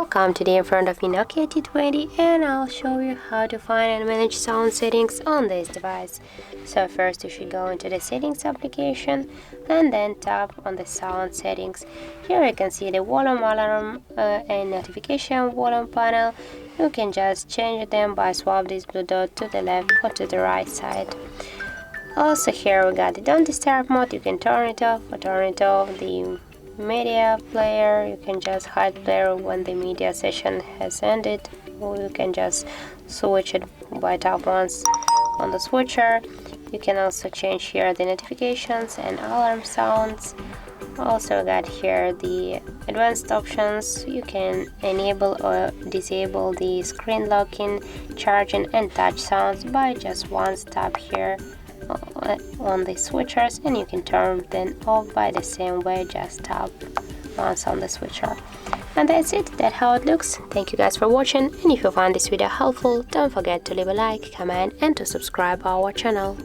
Welcome, today in front of me NOKIA T20 and I'll show you how to find and manage sound settings on this device. So first you should go into the settings application and then tap on the sound settings. Here you can see the volume alarm and notification volume panel. You can just change them by swap this blue dot to the left or to the right side. Also here we got the don't disturb mode. You can turn it off or turn it off. The media player, you can just hide player when the media session has ended, or you can just switch it by tap once on the switcher. You can also change here the notifications and alarm sounds. Also got here the advanced options. You can enable or disable the screen locking, charging and touch sounds by just once tap here on the switchers, and you can turn them off by the same way, just tap once on the switcher. And that's it, that's how it looks. Thank you guys for watching, and if you found this video helpful, don't forget to leave a like, comment and to subscribe our channel.